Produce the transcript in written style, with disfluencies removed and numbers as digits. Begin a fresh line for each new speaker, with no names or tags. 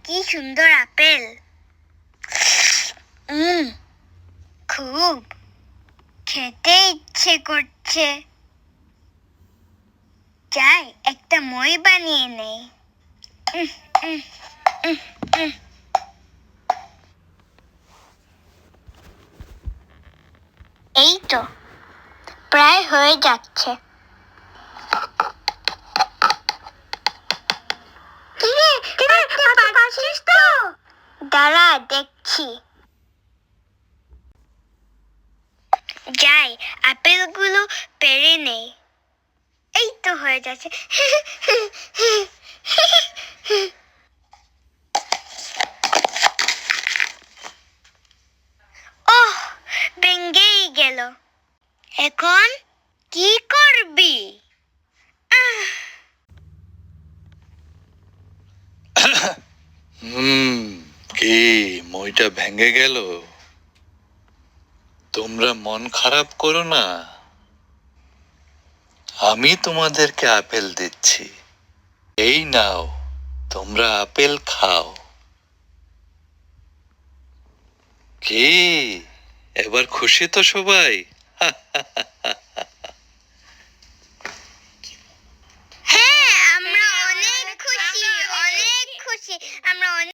কি সুন্দর আপেল। খুব খেতে ইচ্ছে করছে। যাই একটা মই বানিয়ে নেই। এই তো প্রায় হয়ে যাচ্ছে। দাঁড়া দেখছি। যাই আপেলগুলো পেড়ে নেই। এই তো হয়ে যাচ্ছে। ওহ, ভেঙেই গেল। এখন কি করবি?
কি মইটা ভেঙে গেল? তোমরা মন খারাপ করো না, আমি তোমাদেরকে আপেল দিচ্ছি। এই নাও, তোমরা আপেল খাও। কি এবার খুশি তো সবাই?
হ্যাঁ, আমরা অনেক খুশি, অনেক খুশি। আমরা